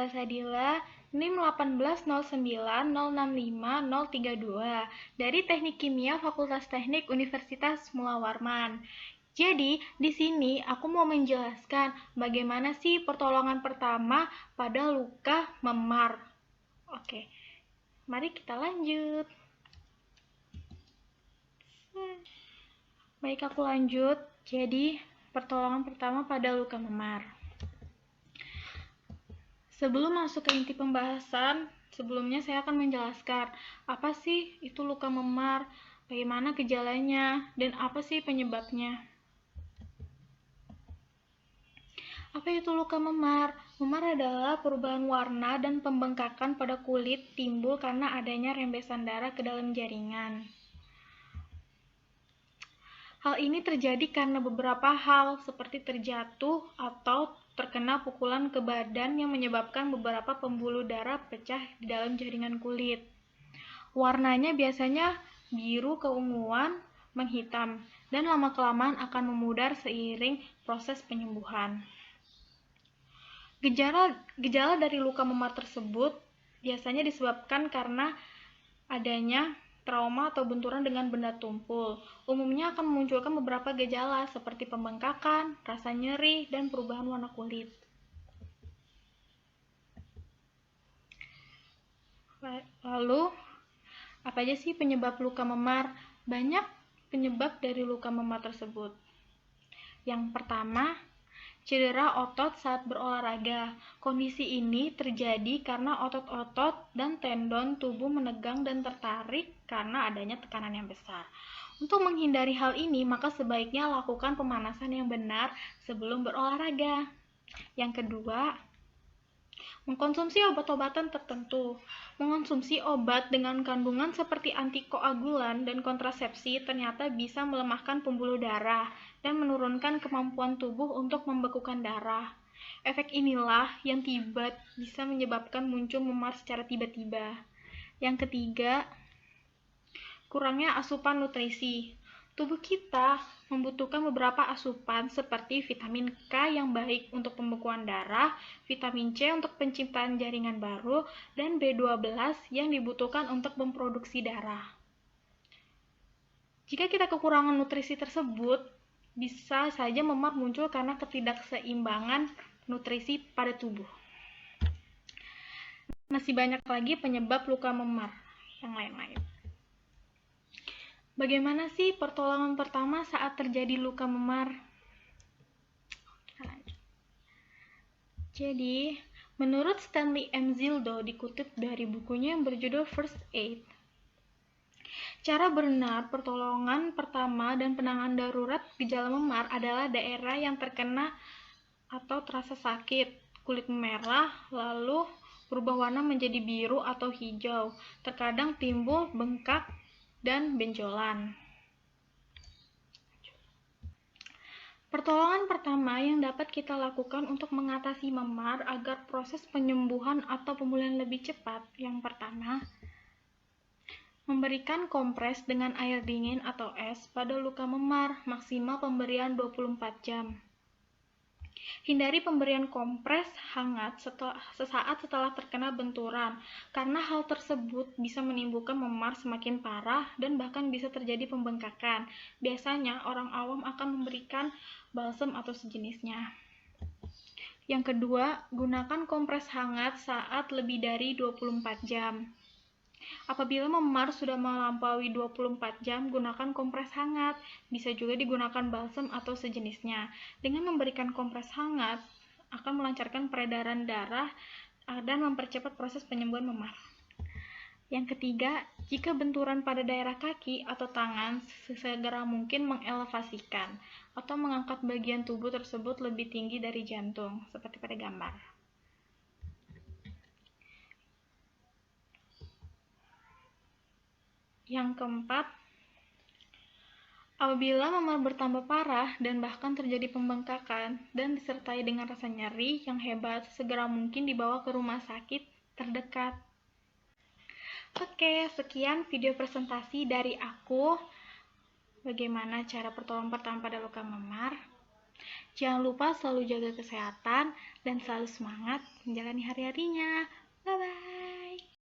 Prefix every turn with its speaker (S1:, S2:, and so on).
S1: Nabila Sadila, NIM 18090650032 dari Teknik Kimia Fakultas Teknik Universitas Mula Warman. Jadi, di sini aku mau menjelaskan bagaimana sih pertolongan pertama pada luka memar. Oke, mari kita lanjut. Baik, aku lanjut. Jadi, pertolongan pertama pada luka memar. Sebelum masuk ke inti pembahasan, sebelumnya saya akan menjelaskan apa sih itu luka memar, bagaimana gejalanya, dan apa sih penyebabnya. Apa itu luka memar? Memar adalah perubahan warna dan pembengkakan pada kulit timbul karena adanya rembesan darah ke dalam jaringan. Hal ini terjadi karena beberapa hal seperti terjatuh atau terkena pukulan ke badan yang menyebabkan beberapa pembuluh darah pecah di dalam jaringan kulit. Warnanya biasanya biru keunguan, menghitam, dan lama-kelamaan akan memudar seiring proses penyembuhan. Gejala dari luka memar tersebut biasanya disebabkan karena adanya trauma atau benturan dengan benda tumpul. Umumnya akan memunculkan beberapa gejala seperti pembengkakan, rasa nyeri, dan perubahan warna kulit. Lalu, apa aja sih penyebab luka memar? Banyak penyebab dari luka memar tersebut. Yang pertama, cedera otot saat berolahraga. Kondisi ini terjadi karena otot-otot dan tendon tubuh menegang dan tertarik karena adanya tekanan yang besar. Untuk menghindari hal ini, maka sebaiknya lakukan pemanasan yang benar sebelum berolahraga. Yang kedua, mengkonsumsi obat-obatan tertentu. Mengonsumsi obat dengan kandungan seperti antikoagulan dan kontrasepsi ternyata bisa melemahkan pembuluh darah dan menurunkan kemampuan tubuh untuk membekukan darah. Efek inilah yang bisa menyebabkan muncul memar secara tiba-tiba. Yang ketiga, kurangnya asupan nutrisi. Tubuh kita membutuhkan beberapa asupan seperti vitamin K yang baik untuk pembekuan darah, vitamin C untuk penciptaan jaringan baru, dan B12 yang dibutuhkan untuk memproduksi darah. Jika kita kekurangan nutrisi tersebut, bisa saja memar muncul karena ketidakseimbangan nutrisi pada tubuh. Masih banyak lagi penyebab luka memar yang lain-lain. Bagaimana sih pertolongan pertama saat terjadi luka memar? Jadi, menurut Stanley M. Zildo dikutip dari bukunya yang berjudul First Aid, cara benar pertolongan pertama dan penanganan darurat gejala memar adalah daerah yang terkena atau terasa sakit, kulit memerah, lalu berubah warna menjadi biru atau hijau, terkadang timbul bengkak dan benjolan. Pertolongan pertama yang dapat kita lakukan untuk mengatasi memar agar proses penyembuhan atau pemulihan lebih cepat. Yang pertama, memberikan kompres dengan air dingin atau es pada luka memar, maksimal pemberian 24 jam. Hindari pemberian kompres hangat sesaat setelah terkena benturan, karena hal tersebut bisa menimbulkan memar semakin parah dan bahkan bisa terjadi pembengkakan. Biasanya orang awam akan memberikan balsem atau sejenisnya. Yang kedua, gunakan kompres hangat saat lebih dari 24 jam. Apabila memar sudah melampaui 24 jam, gunakan kompres hangat. Bisa juga digunakan balsem atau sejenisnya. Dengan memberikan kompres hangat, akan melancarkan peredaran darah dan mempercepat proses penyembuhan memar. Yang ketiga, jika benturan pada daerah kaki atau tangan, sesegera mungkin mengelevasikan atau mengangkat bagian tubuh tersebut lebih tinggi dari jantung, seperti pada gambar. Yang keempat, apabila memar bertambah parah dan bahkan terjadi pembengkakan dan disertai dengan rasa nyeri yang hebat, segera mungkin dibawa ke rumah sakit terdekat. Oke, sekian video presentasi dari aku. Bagaimana cara pertolongan pertama pada luka memar. Jangan lupa selalu jaga kesehatan dan selalu semangat menjalani hari-harinya. Bye-bye.